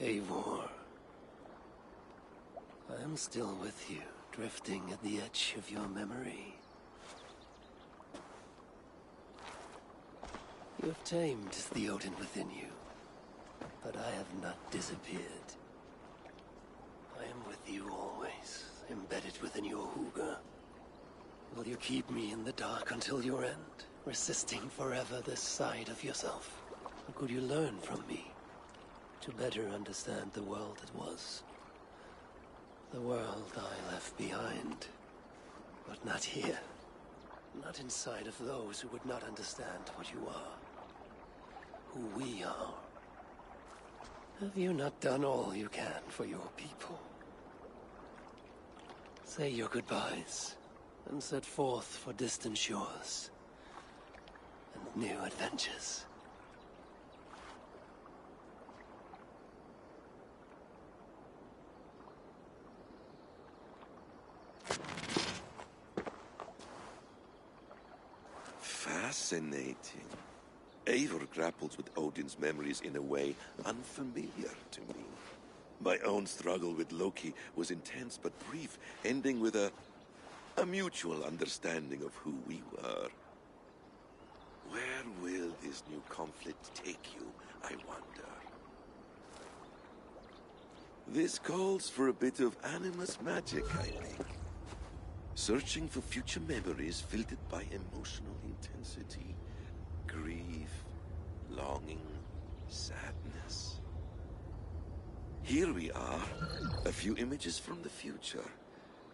Eivor. I am still with you, drifting at the edge of your memory. You have tamed the Odin within you, but I have not disappeared. I am with you always, embedded within your hooga. Will you keep me in the dark until your end, resisting forever this side of yourself? Or could you learn from me to better understand the world that was? The world I left behind, but not here. Not inside of those who would not understand what you are. Who we are. Have you not done all you can for your people? Say your goodbyes, and set forth for distant shores and new adventures. Fascinating. Eivor grapples with Odin's memories in a way unfamiliar to me. My own struggle with Loki was intense but brief, ending with a mutual understanding of who we were. Where will this new conflict take you, I wonder? This calls for a bit of animus magic, I think. Searching for future memories filtered by emotional intensity, grief, longing, sadness. Here we are, a few images from the future.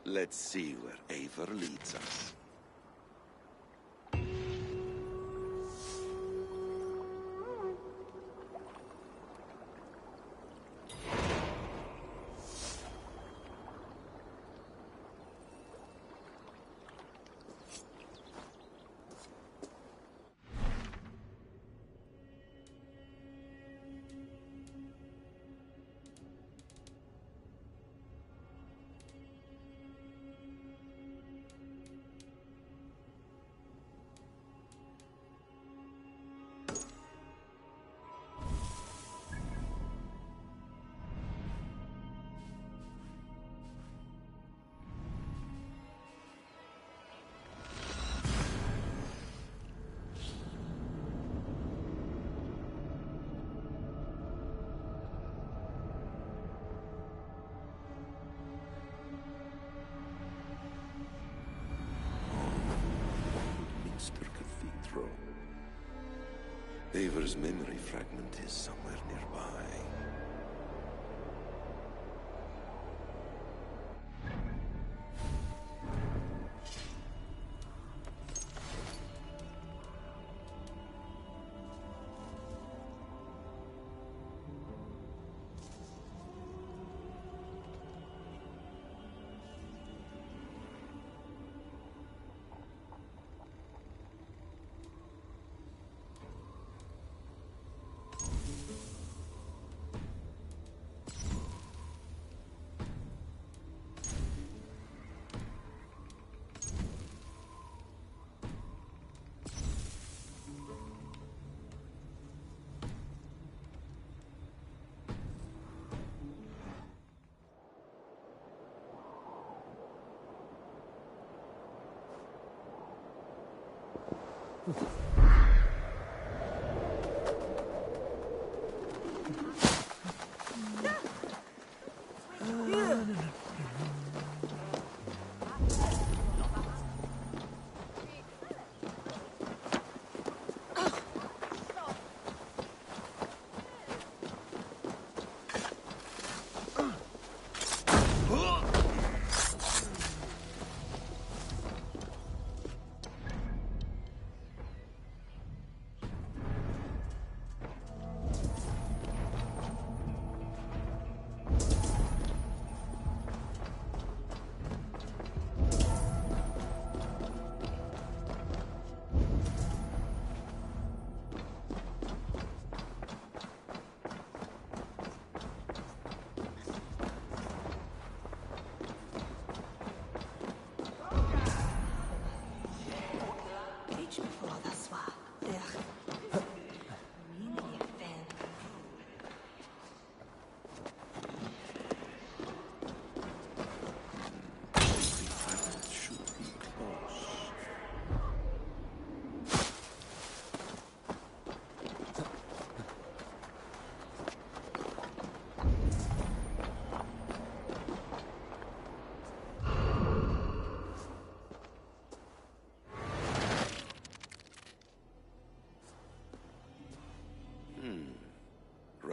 Let's see where Eivor leads us. Eivor's memory fragment is somewhere nearby.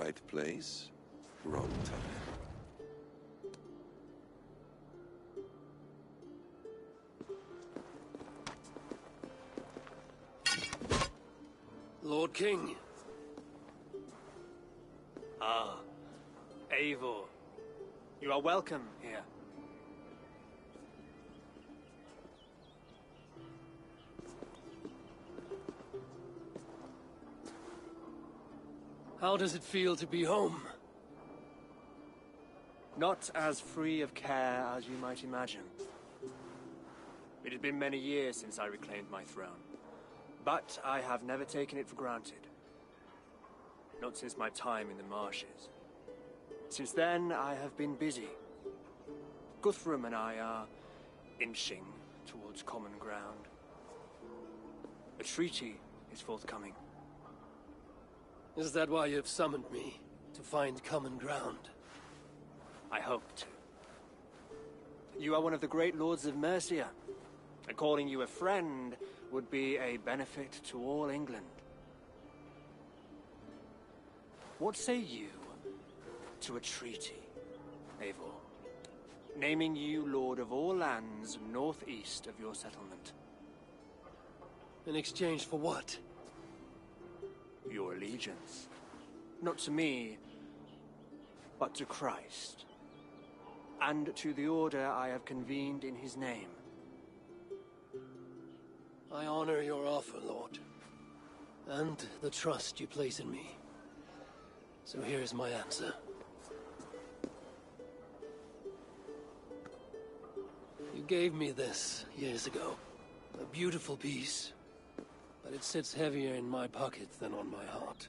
Right place, wrong time. Lord King. Ah, Eivor. You are welcome here. How does it feel to be home? Not as free of care as you might imagine. It had been many years since I reclaimed my throne, but I have never taken it for granted. Not since my time in the marshes. Since then, I have been busy. Guthrum and I are inching towards common ground. A treaty is forthcoming. Is that why you've summoned me? To find common ground? I hope to. You are one of the great lords of Mercia, and calling you a friend would be a benefit to all England. What say you to a treaty, Eivor? Naming you lord of all lands northeast of your settlement. In exchange for what? Your allegiance. Not to me, but to Christ. And to the order I have convened in his name. I honor your offer, Lord. And the trust you place in me. So here's my answer. You gave me this years ago. A beautiful piece. But it sits heavier in my pocket than on my heart.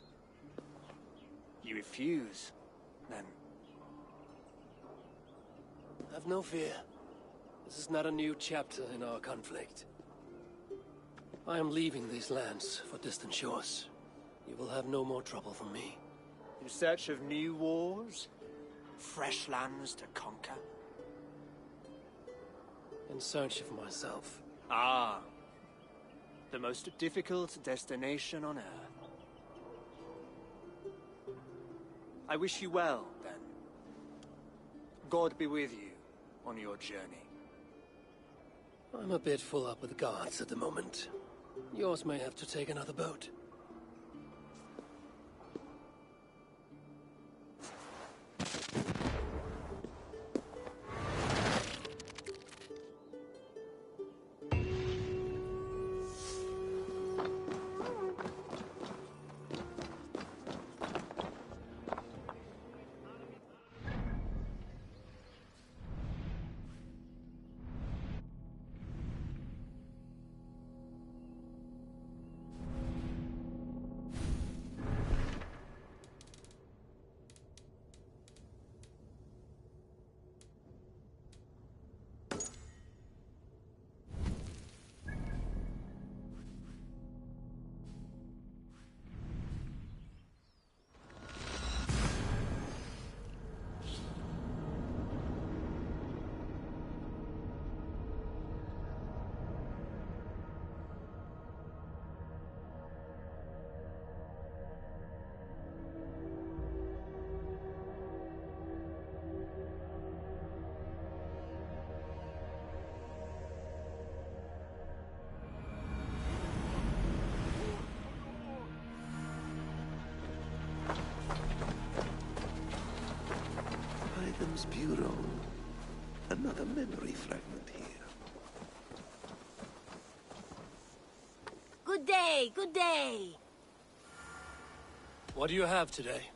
You refuse, then? Have no fear. This is not a new chapter in our conflict. I am leaving these lands for distant shores. You will have no more trouble from me. In search of new wars? Fresh lands to conquer? In search of myself. Ah. The most difficult destination on Earth. I wish you well, then. God be with you on your journey. I'm a bit full up with guards at the moment. Yours may have to take another boat. Items Bureau. Another memory fragment here. Good day, good day. What do you have today?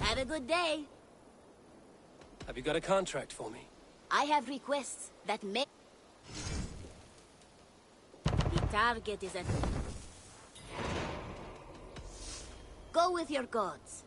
Have a good day. Have you got a contract for me? I have requests that may... The target is at... Go Go with your gods.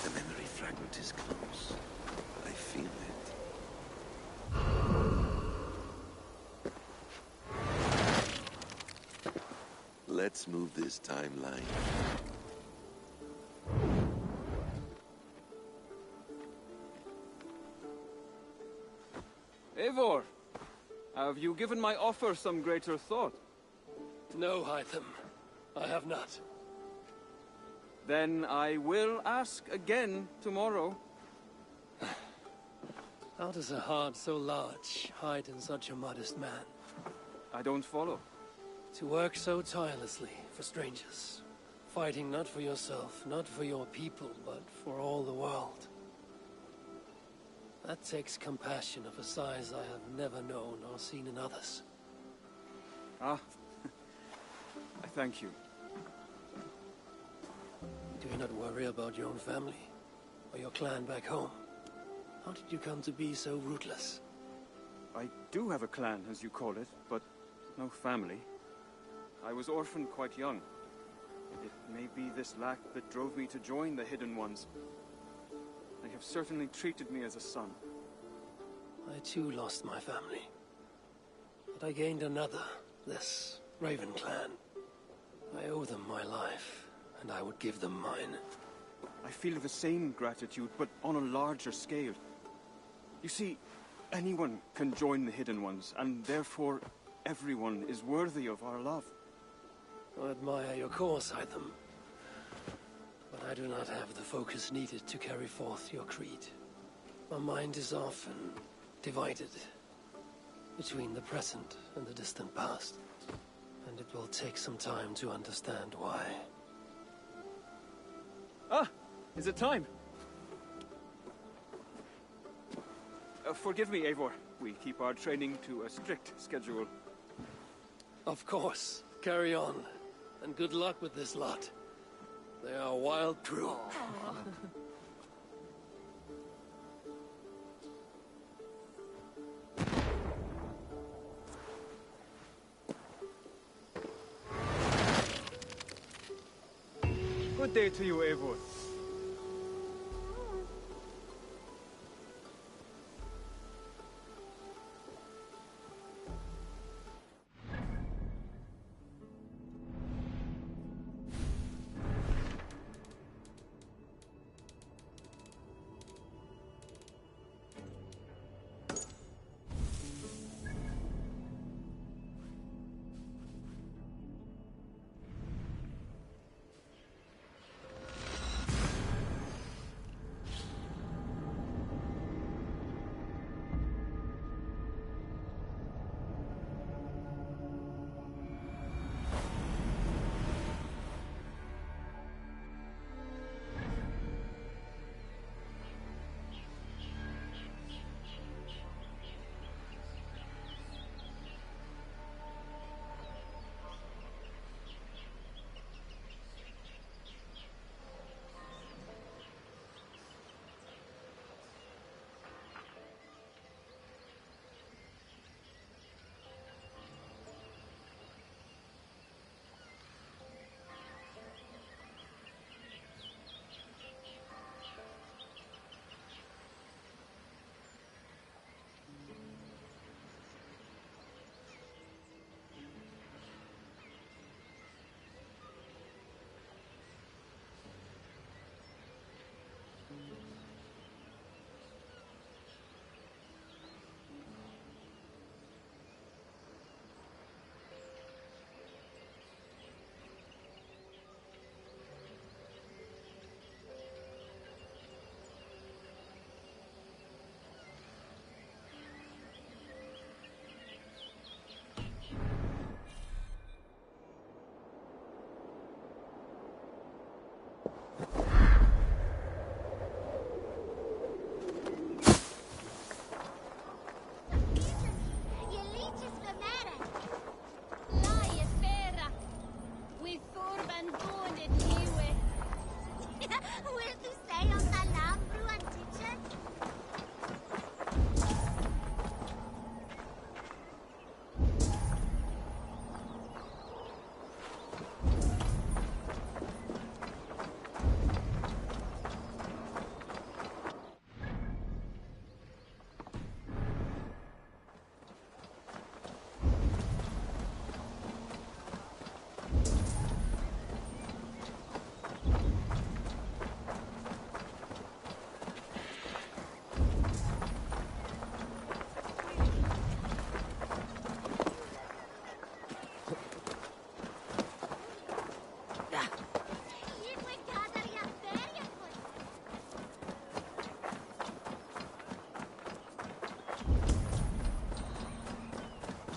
The memory fragment is close. I feel it. Let's move this timeline. Eivor, have you given my offer some greater thought? No, Hytham. I have not. Then I will ask again tomorrow. How does a heart so large hide in such a modest man? I don't follow. To work so tirelessly for strangers. Fighting not for yourself, not for your people, but for all the world. That takes compassion of a size I have never known or seen in others. Ah, I thank you. Do you not worry about your own family? Or your clan back home? How did you come to be so rootless? I do have a clan, as you call it, but no family. I was orphaned quite young. It may be this lack that drove me to join the Hidden Ones. They have certainly treated me as a son. I too lost my family. But I gained another, this Raven clan. I owe them my life, and I would give them mine. I feel the same gratitude, but on a larger scale. You see, anyone can join the Hidden Ones, and therefore everyone is worthy of our love. I admire your cause, Hytham. But I do not have the focus needed to carry forth your creed. My mind is often divided between the present and the distant past. And it will take some time to understand why. Ah! Is it time? Forgive me, Eivor. We keep our training to a strict schedule. Of course. Carry on. And good luck with this lot. They are a wild crew. Good day to you, Eivor.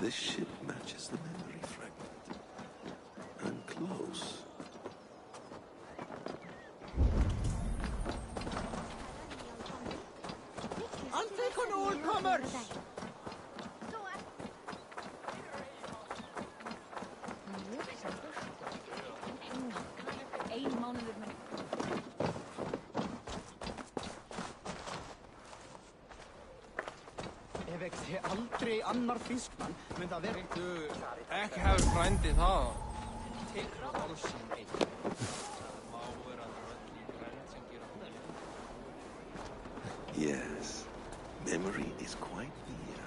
This ship matches the memory fragment. And close. I'll take on all comers! Ef ekki sé aldrei annar fiskmann, mynd að vera... Ekki hefur frændi það. Tekur álsinn einn. Það má vera rödd í grænt sem gera það. Yes, memory is quite near.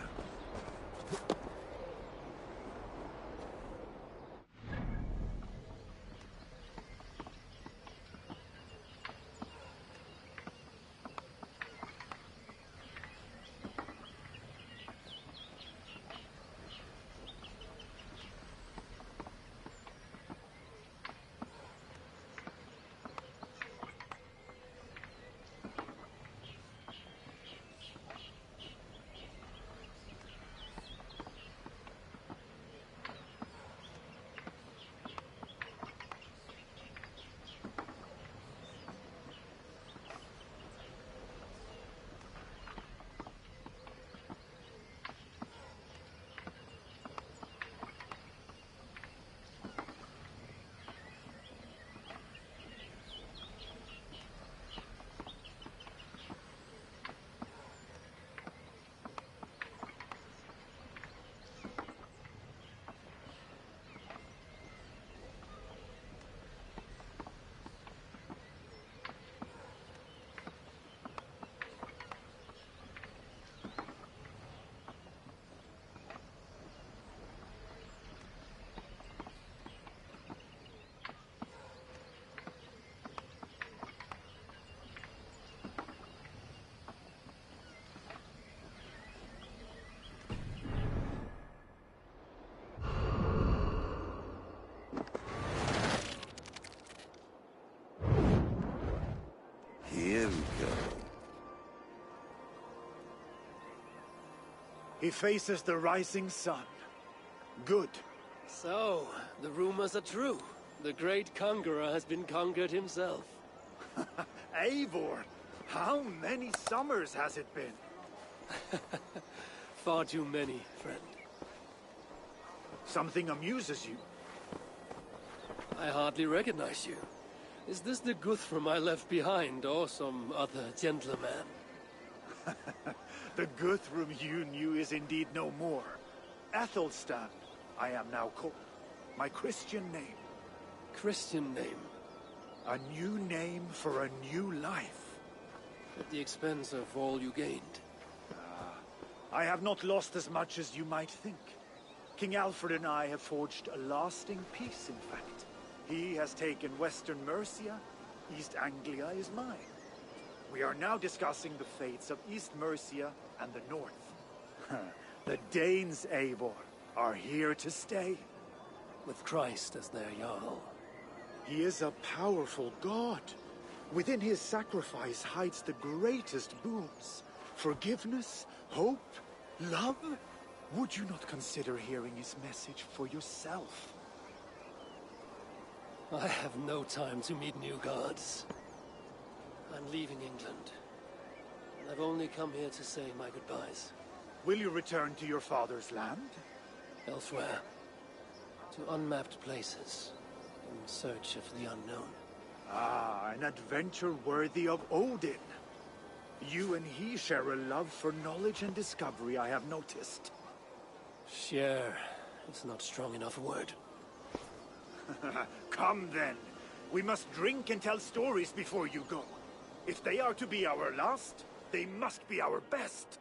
Here we go. He faces the rising sun. Good. So, the rumors are true. The great conqueror has been conquered himself. Eivor, how many summers has it been? Far too many, friend. Something amuses you. I hardly recognize you. Is this the Guthrum I left behind, or some other gentleman? The Guthrum you knew is indeed no more. Athelstan, I am now called. My Christian name. Christian name. A new name for a new life. At the expense of all you gained. I have not lost as much as you might think. King Alfred and I have forged a lasting peace, in fact. He has taken Western Mercia. East Anglia is mine. We are now discussing the fates of East Mercia and the North. The Danes, Eivor, are here to stay. With Christ as their Jarl. He is a powerful god. Within his sacrifice hides the greatest boons. Forgiveness, hope, love. Would you not consider hearing his message for yourself? I have no time to meet new gods. I'm leaving England. And I've only come here to say my goodbyes. Will you return to your father's land? Elsewhere. To unmapped places. In search of the unknown. Ah, an adventure worthy of Odin. You and he share a love for knowledge and discovery, I have noticed. Share is not strong enough a word. Come then. We must drink and tell stories before you go. If they are to be our last, they must be our best.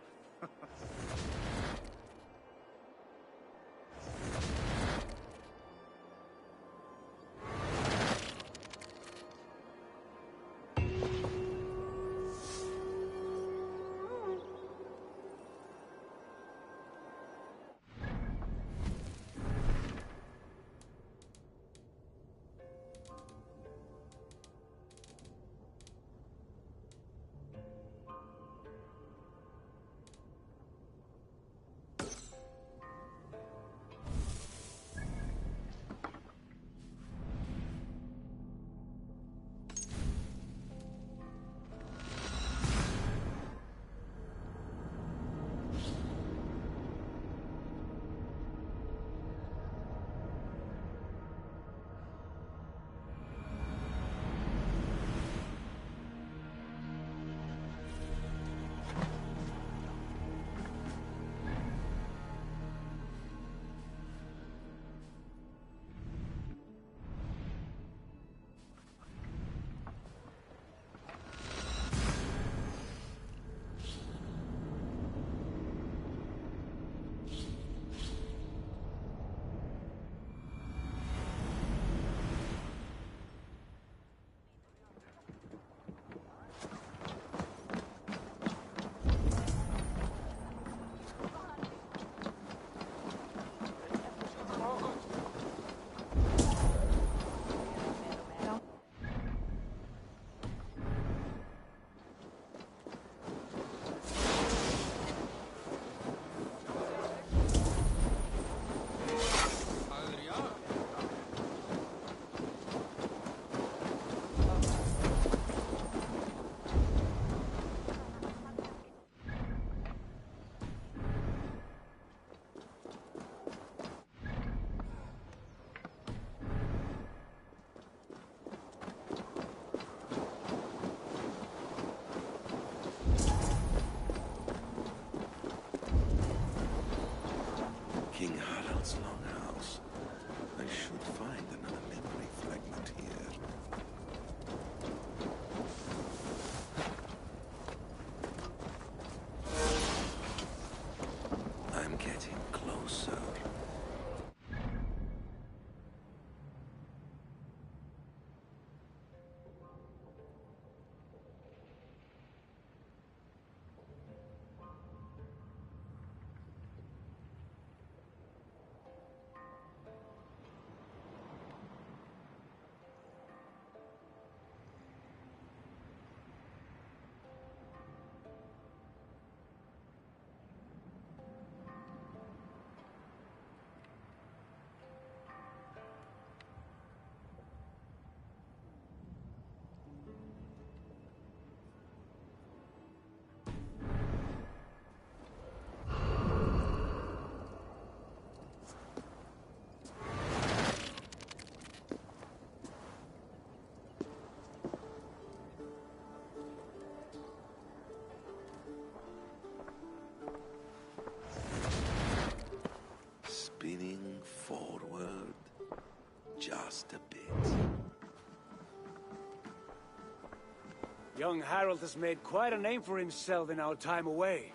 Young Harold has made quite a name for himself in our time away.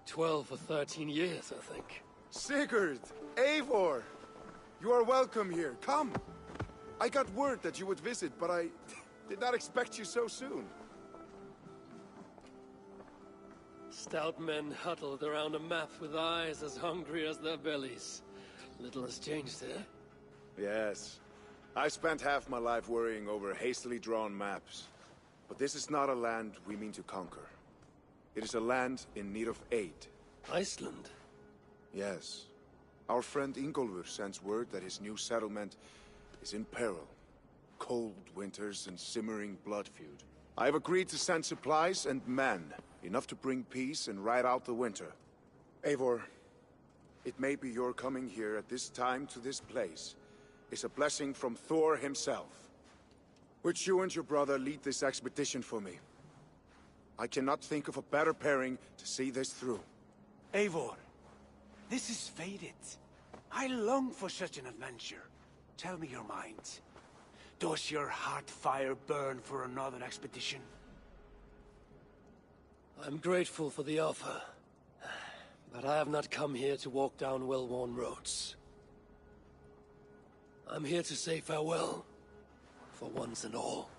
12 or 13 years, I think. Sigurd! Eivor! You are welcome here. Come! I got word that you would visit, but I did not expect you so soon. Stout men huddled around a map with eyes as hungry as their bellies. Little has changed there. Yes. I spent half my life worrying over hastily drawn maps. But this is not a land we mean to conquer. It is a land in need of aid. Iceland? Yes. Our friend Ingólfur sends word that his new settlement is in peril. Cold winters and simmering blood feud. I have agreed to send supplies and men, enough to bring peace and ride out the winter. Eivor, it may be your coming here at this time to this place is a blessing from Thor himself. Would you and your brother lead this expedition for me? I cannot think of a better pairing to see this through. Eivor, this is fated. I long for such an adventure. Tell me your mind. Does your heart fire burn for another expedition? I'm grateful for the offer. But I have not come here to walk down well-worn roads. I'm here to say farewell. For once and all.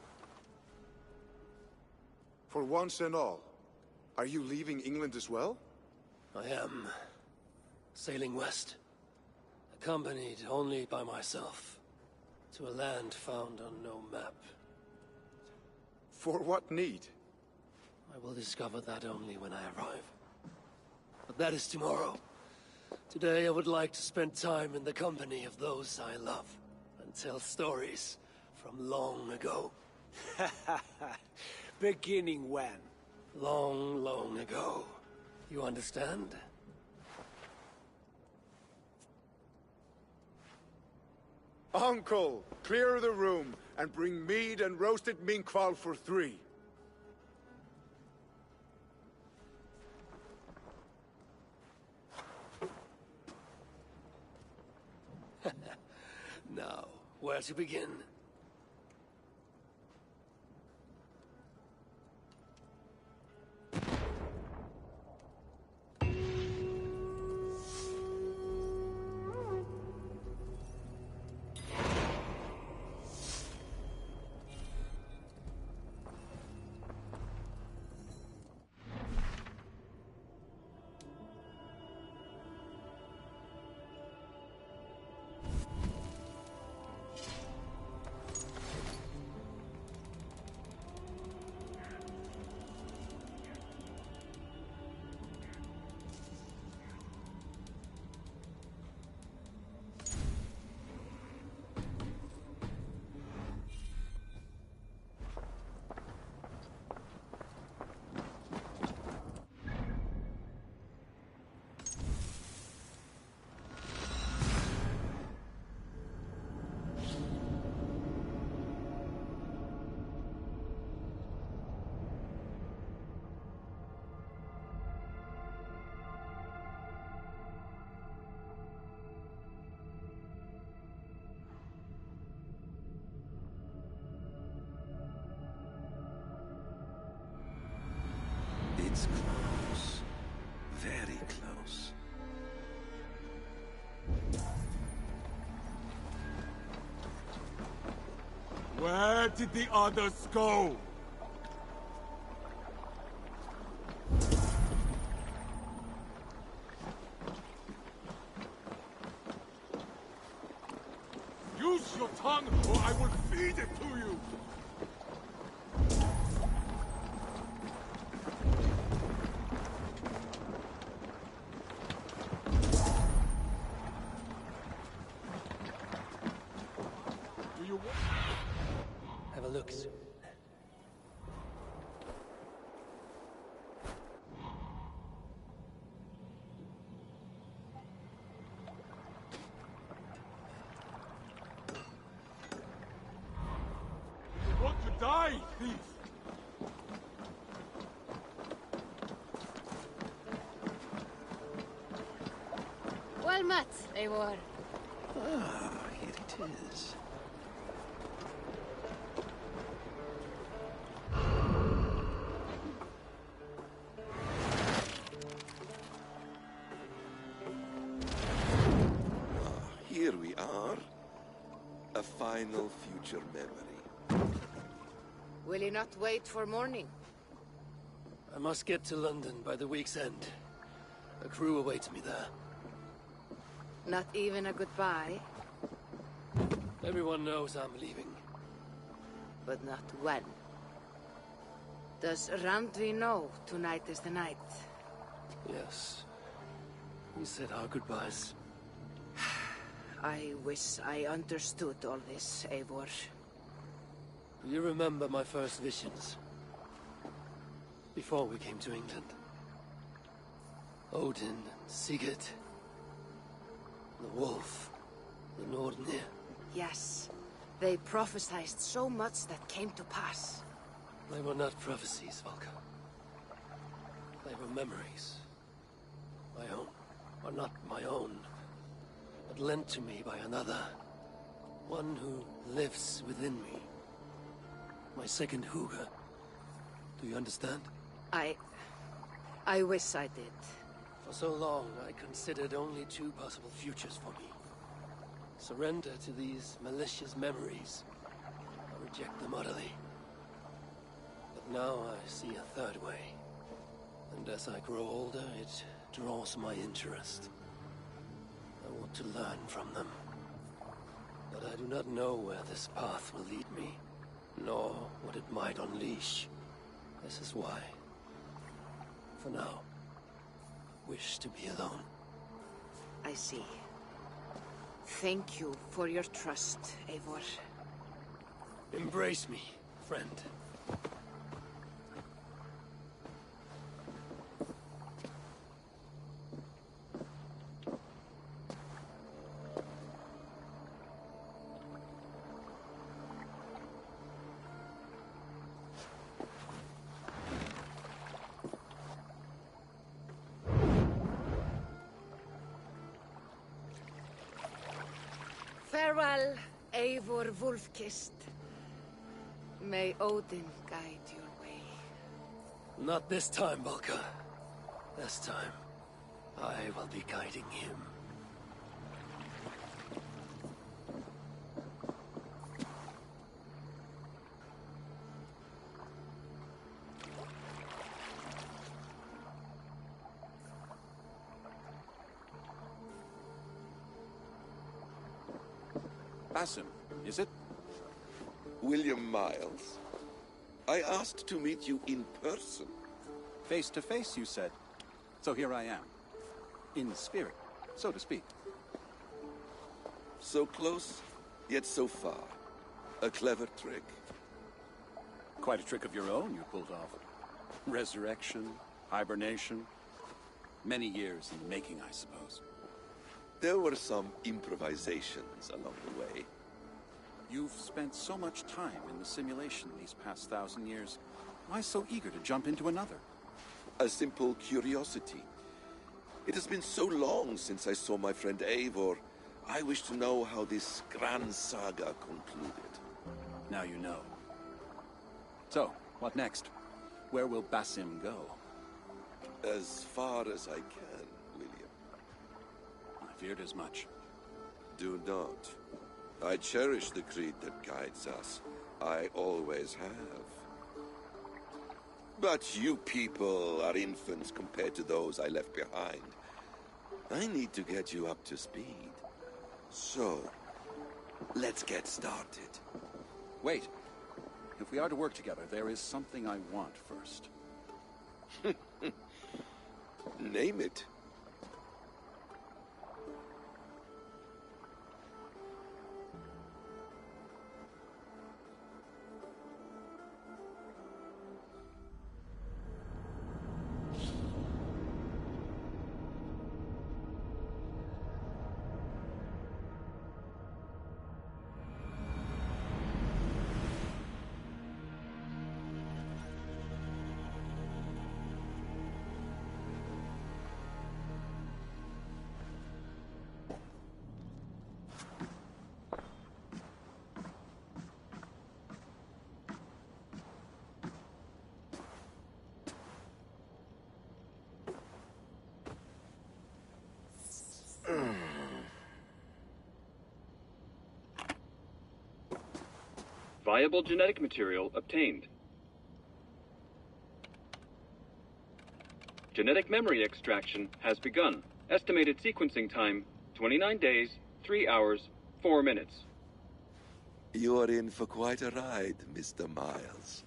For once and all? Are you leaving England as well? I am. Sailing west. Accompanied only by myself. To a land found on no map. For what need? I will discover that only when I arrive. But that is tomorrow. Today I would like to spend time in the company of those I love. And tell stories from long ago. Beginning when? Long, long ago. You understand? Uncle, clear the room and bring mead and roasted minkwal for 3. Now, where to begin? It's close. Very close. Where did the others go? Use your tongue, or I will feed it to you! Have a look. You want to die, thief! Well met, Eivor. Ah, here it is. final future memory. Will you not wait for morning? I must get to London by the week's end. A crew awaits me there. Not even a goodbye, Everyone knows I'm leaving. but not when. Does Randvi know tonight is the night? Yes. We said our goodbyes. I wish I understood all this, Eivor. Do you remember my first visions? Before we came to England. Odin, Sigurd. The wolf. The Nordnir. Yes. They prophesied so much that came to pass. They were not prophecies, Valka. They were memories. My own. Or not my own. But lent to me by another. One who lives within me. My second Hugr. Do you understand? I wish I did. For so long, I considered only two possible futures for me. Surrender to these malicious memories, or reject them utterly. But now I see a third way. And as I grow older, it draws my interest. I want to learn from them. But I do not know where this path will lead me, nor what it might unleash. This is why, for now, I wish to be alone. I see. Thank you for your trust, Eivor. Embrace me, friend. Farewell, Eivor Wolfkist. May Odin guide your way. Not this time, Valka. This time, I will be guiding him. Basim, is it? William Miles. I asked to meet you in person. Face to face, you said. So here I am. In spirit, so to speak. So close, yet so far. A clever trick. Quite a trick of your own you pulled off. Resurrection, hibernation. Many years in the making, I suppose. There were some improvisations along the way. You've spent so much time in the simulation these past 1,000 years. Why so eager to jump into another? A simple curiosity. It has been so long since I saw my friend Eivor. I wish to know how this grand saga concluded. Now you know. So, what next? Where will Basim go? As far as I can, William. I feared as much. Do not. I cherish the creed that guides us. I always have. But you people are infants compared to those I left behind. I need to get you up to speed. So, let's get started. Wait. If we are to work together, there is something I want first. Name it. Viable genetic material obtained. Genetic memory extraction has begun. Estimated sequencing time, 29 days, 3 hours, 4 minutes. You're in for quite a ride, Mr. Miles.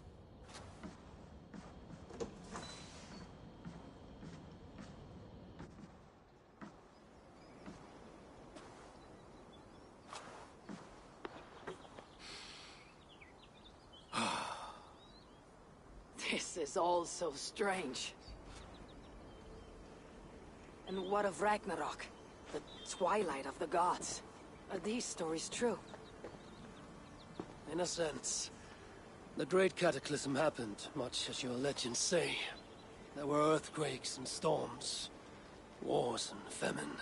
This is all so strange. And what of Ragnarok? The twilight of the gods? Are these stories true? In a sense. The Great Cataclysm happened, much as your legends say. There were earthquakes and storms, wars and famine.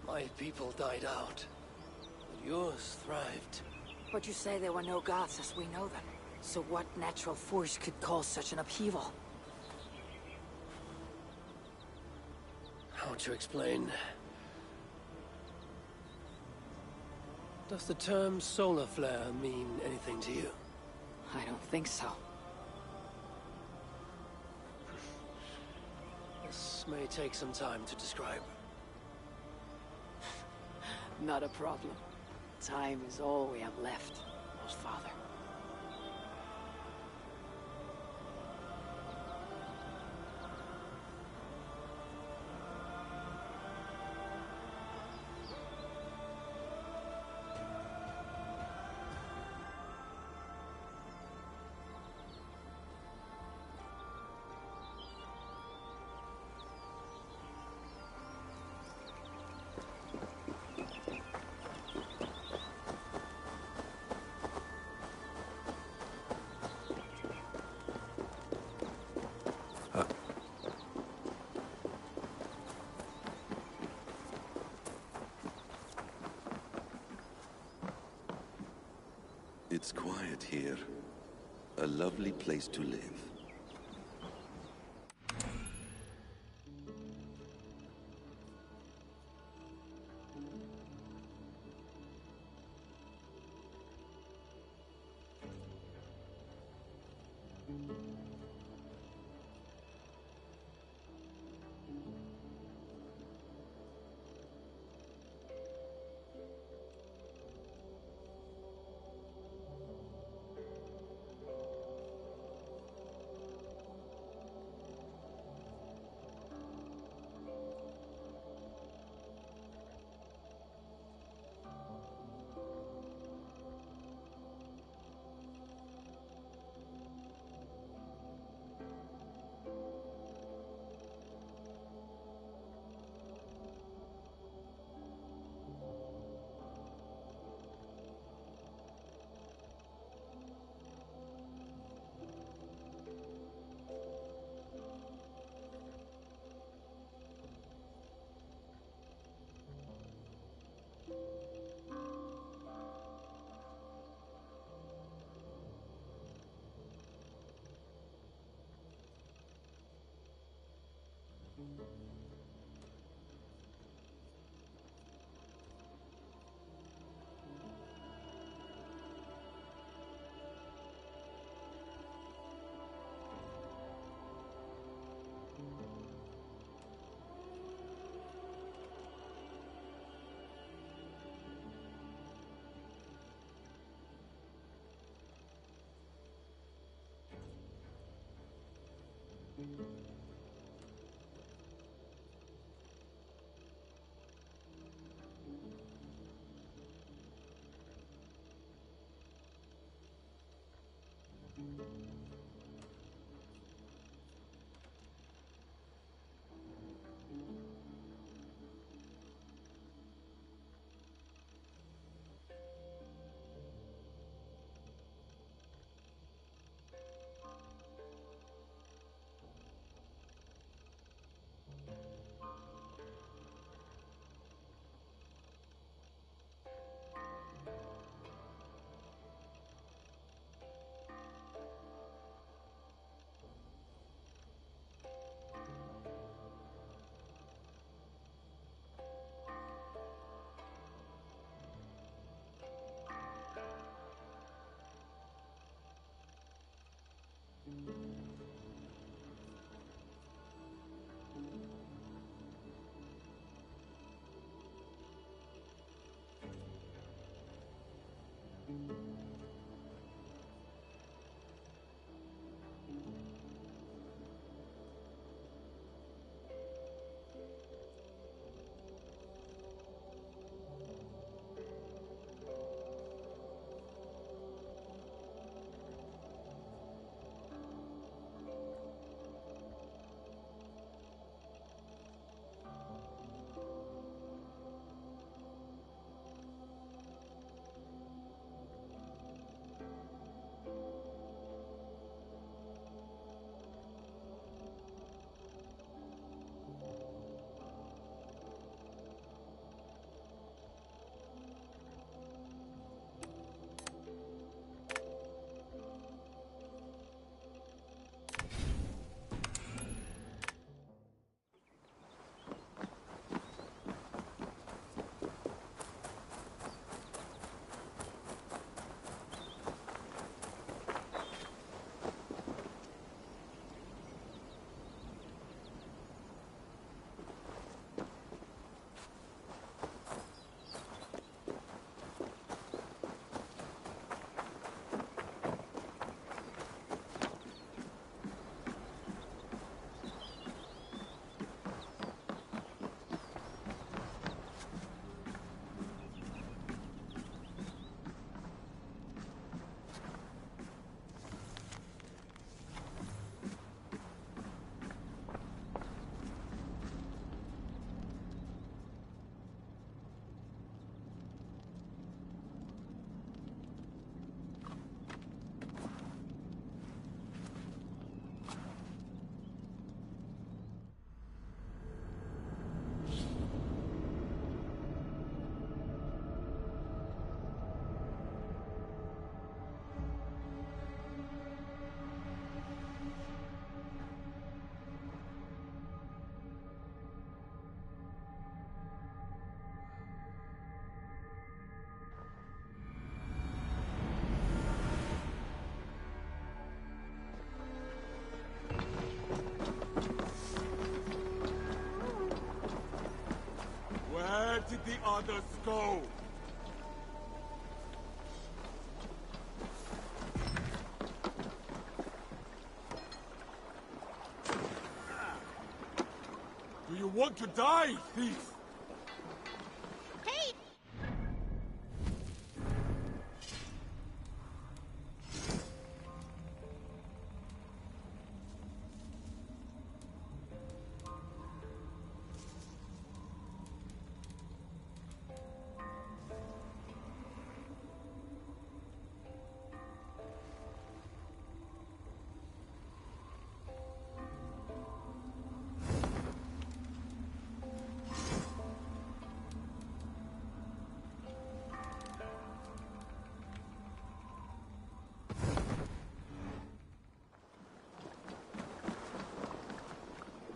My people died out, but yours thrived. But you say there were no gods as we know them. So what natural force could cause such an upheaval? How to explain? Does the term solar flare mean anything to you? I don't think so. This may take some time to describe. Not a problem. Time is all we have left, Most Father. It's quiet here. A lovely place to live. Where did the others go? Do you want to die, thief?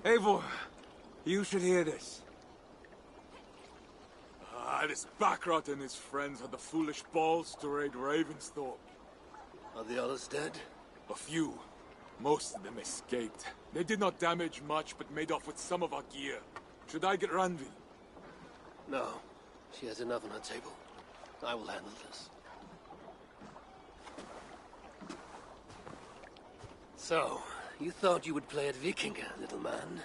Eivor, you should hear this. This Backrot and his friends had the foolish balls to raid Ravensthorpe. Are the others dead? A few. Most of them escaped. They did not damage much, but made off with some of our gear. Should I get Randvi? No. She has enough on her table. I will handle this. So, you thought you would play at Vikinga, little man.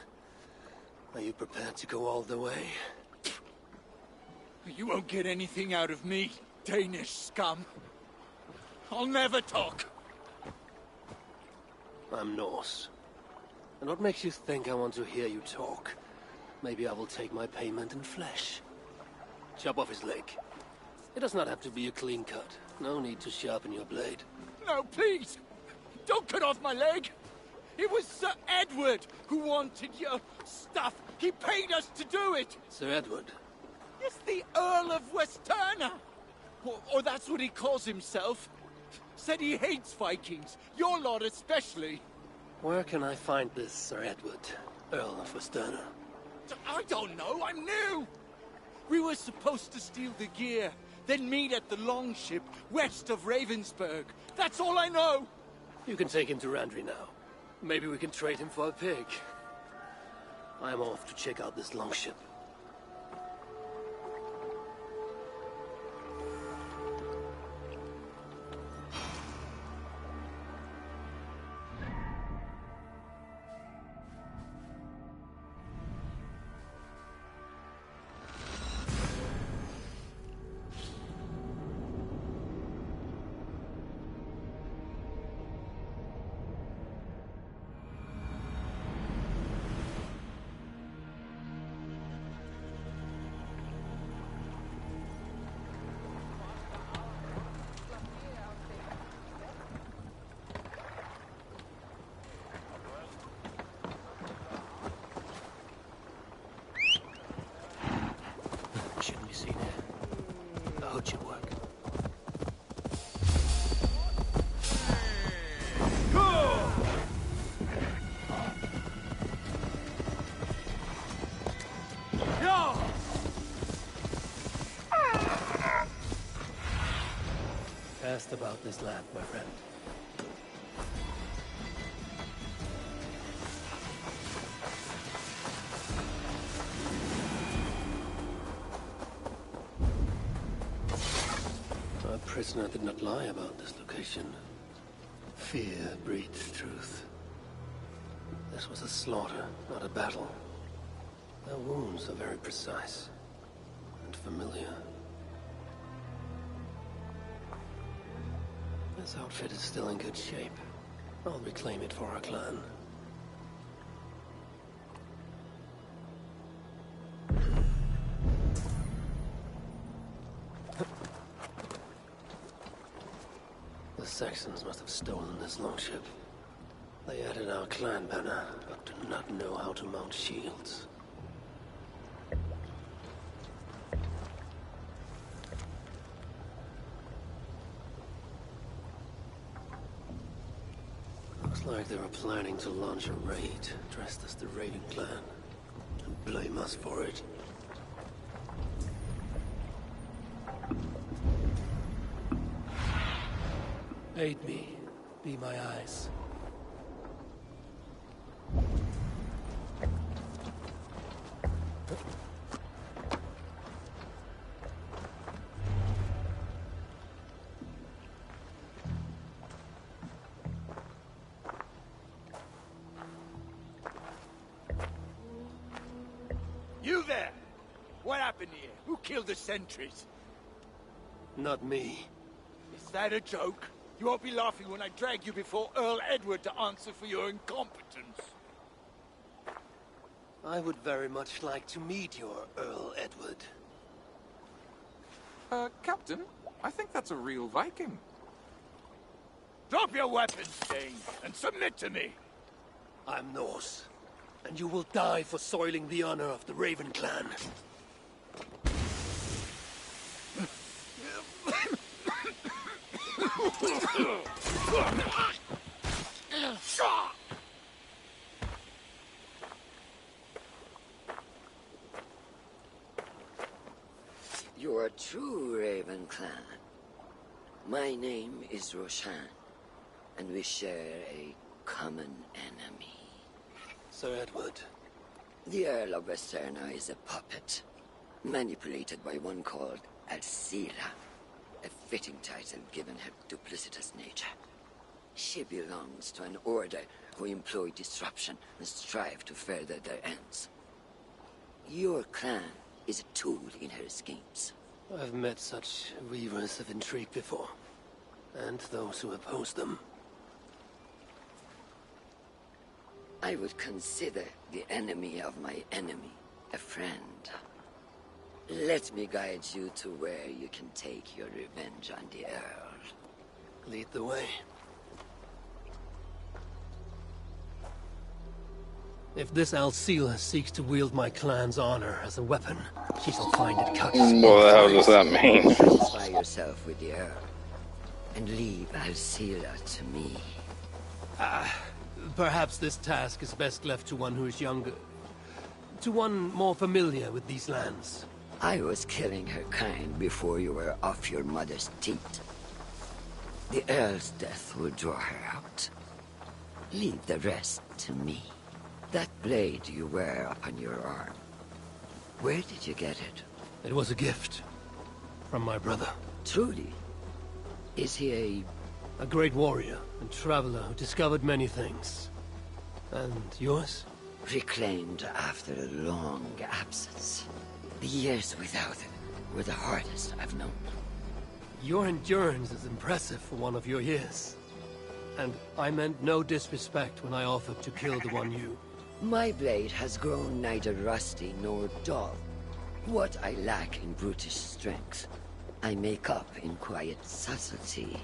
Are you prepared to go all the way? You won't get anything out of me, Danish scum. I'll never talk. I'm Norse. And what makes you think I want to hear you talk? Maybe I will take my payment in flesh. Chop off his leg. It does not have to be a clean cut. No need to sharpen your blade. No, please! Don't cut off my leg! It was Sir Edward who wanted your stuff. He paid us to do it! Sir Edward? Yes, the Earl of Westerna! Or that's what he calls himself. Said he hates Vikings. Your lot especially. Where can I find this Sir Edward, Earl of Westerna? I don't know, I'm new! We were supposed to steal the gear, then meet at the longship west of Ravensburg. That's all I know! You can take him to Randvi now. Maybe we can trade him for a pig. I'm off to check out this longship. butcher work. Cast about this land, my friend. Our prisoner did not lie about this location. Fear breeds truth. This was a slaughter, not a battle. Their wounds are very precise and familiar. This outfit is still in good shape. I'll reclaim it for our clan. The Saxons must have stolen this longship. They added our clan banner, but do not know how to mount shields. Looks like they were planning to launch a raid, dressed as the Raven clan, and blame us for it. Aid me. Be my eyes. You there! What happened here? Who killed the sentries? Not me. Is that a joke? You won't be laughing when I drag you before Earl Edward to answer for your incompetence. I would very much like to meet your Earl Edward. Captain, I think that's a real Viking. Drop your weapons, Dane, and submit to me. I'm Norse, and you will die for soiling the honor of the Raven clan. You are true, Raven clan. My name is Roshan, and we share a common enemy. Sir Edward. The Earl of Westerna is a puppet, manipulated by one called Alcila, a fitting title given her duplicitous nature. She belongs to an order who employ disruption and strive to further their ends. Your clan is a tool in her schemes. I've met such weavers of intrigue before, and those who oppose them. I would consider the enemy of my enemy a friend. Let me guide you to where you can take your revenge on the Earl. Lead the way. If this Alcila seeks to wield my clan's honor as a weapon, she shall find it cut. What the hell does that mean? Satisfy yourself with the Earl, and leave Alcila to me. Perhaps this task is best left to one who is younger. To one more familiar with these lands. I was killing her kind before you were off your mother's teat. The Earl's death will draw her out. Leave the rest to me. That blade you wear upon your arm, where did you get it? It was a gift. From my brother. Truly? Is he a great warrior and traveler who discovered many things. And yours? Reclaimed after a long absence. The years without it were the hardest I've known. Your endurance is impressive for one of your years. And I meant no disrespect when I offered to kill the one you... My blade has grown neither rusty nor dull. What I lack in brutish strength, I make up in quiet subtlety.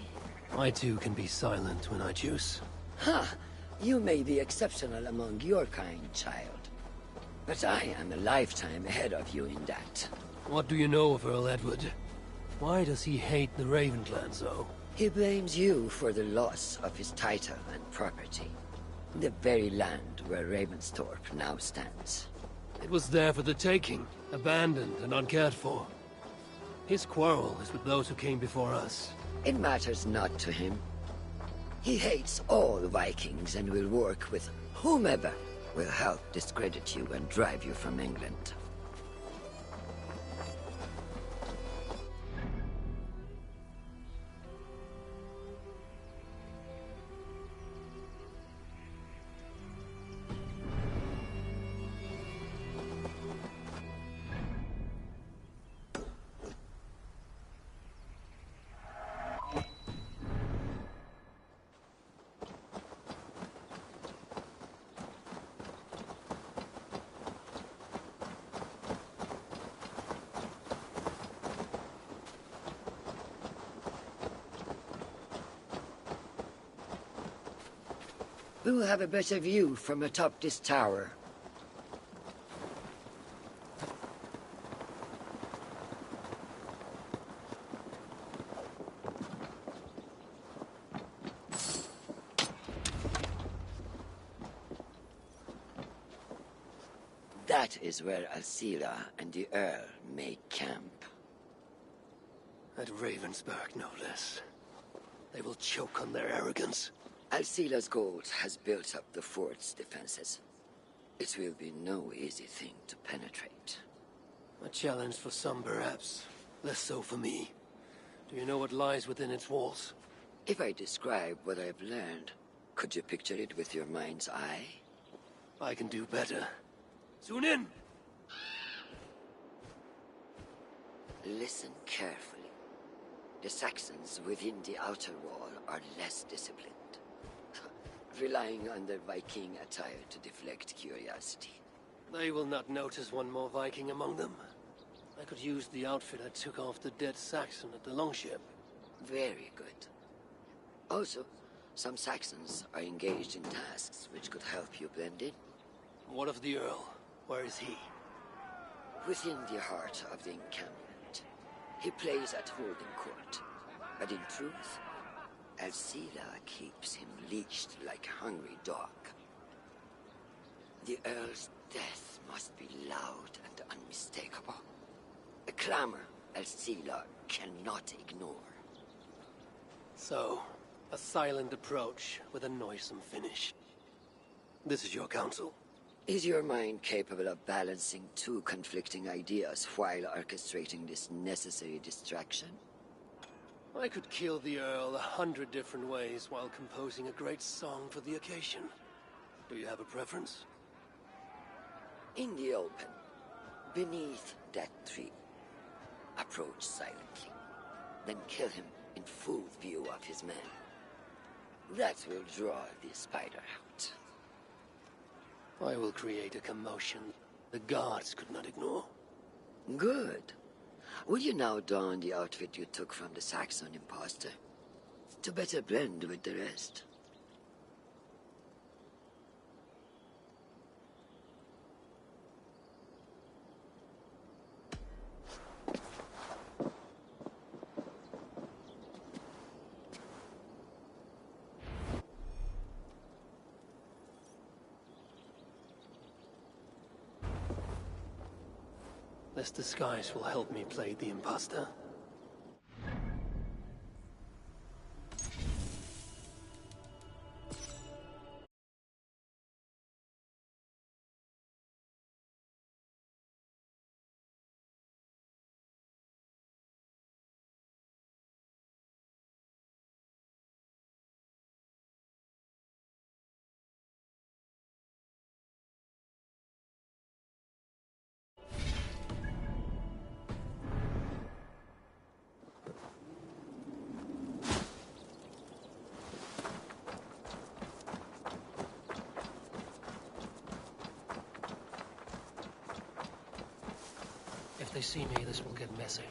I too can be silent when I choose. Ha! You may be exceptional among your kind, child. But I am a lifetime ahead of you in that. What do you know of Earl Edward? Why does he hate the Raven clan so? He blames you for the loss of his title and property. The very land where Ravensthorpe now stands. It was there for the taking, abandoned and uncared for. His quarrel is with those who came before us. It matters not to him. He hates all Vikings and will work with whomever will help discredit you and drive you from England. We will have a better view from atop this tower. That is where Alcila and the Earl make camp. At Ravensburg, no less. They will choke on their arrogance. Alcila's gold has built up the fort's defenses. It will be no easy thing to penetrate. A challenge for some, perhaps. Less so for me. Do you know what lies within its walls? If I describe what I've learned, could you picture it with your mind's eye? I can do better. Soon in! Listen carefully. The Saxons within the outer wall are less disciplined, relying on their Viking attire to deflect curiosity. They will not notice one more Viking among them. I could use the outfit I took off the dead Saxon at the Longship. Very good. Also, some Saxons are engaged in tasks which could help you blend in. What of the Earl? Where is he? Within the heart of the encampment. He plays at holding court. But in truth, Alcila keeps him leashed like a hungry dog. The Earl's death must be loud and unmistakable. A clamor Alcila cannot ignore. So, a silent approach with a noisome finish. This is your counsel. Is your mind capable of balancing two conflicting ideas while orchestrating this necessary distraction? I could kill the Earl 100 different ways while composing a great song for the occasion. Do you have a preference? In the open, beneath that tree. Approach silently, then kill him in full view of his men. That will draw the spider out. I will create a commotion the guards could not ignore. Good. Will you now don the outfit you took from the Saxon imposter? To better blend with the rest. This disguise will help me play the imposter. If they see me, this will get messy.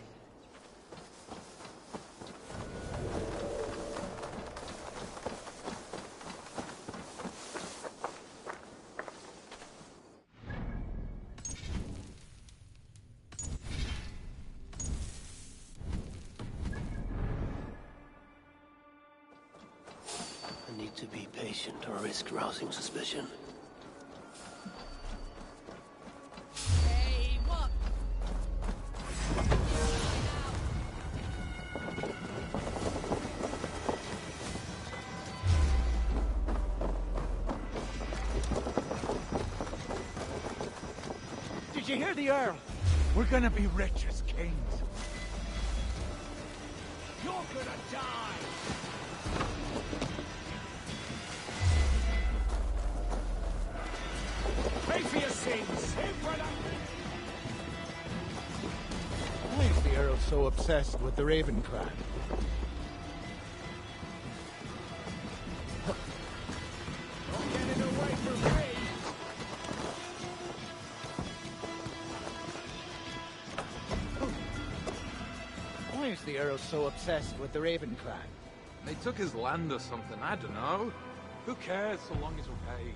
to be patient or risk rousing suspicion. Hey, what? Did you hear the Earl? We're gonna be rich as kings. You're gonna die! Pay for your sins! Why is the Earl so obsessed with the Raven clan? Why is the Earl so obsessed with the Raven clan? They took his land or something, I don't know. Who cares so long as we're paid?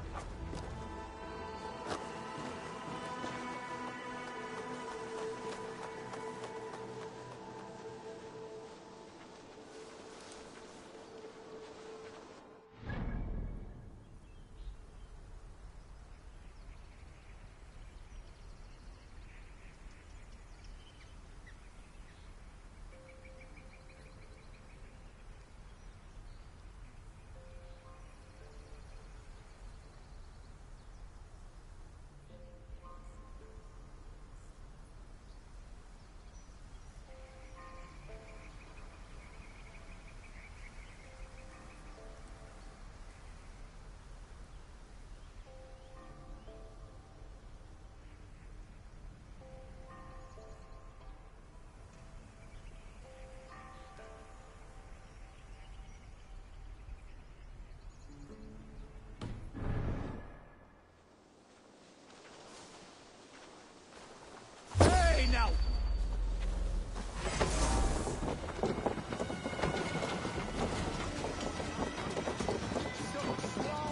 Now!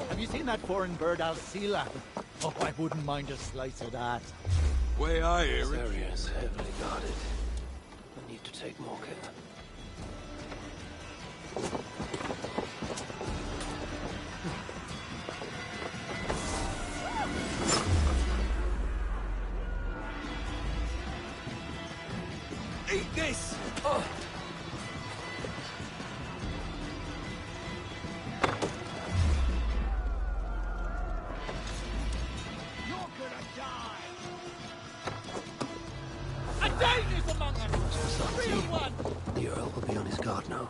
Have you seen that foreign bird, Alcila? Oh, I wouldn't mind a slice of that. Way I hear This it. area is heavily guarded. I need to take more care. Eat this! You're gonna die! A Dane is among us! Real one! The Earl will be on his guard now.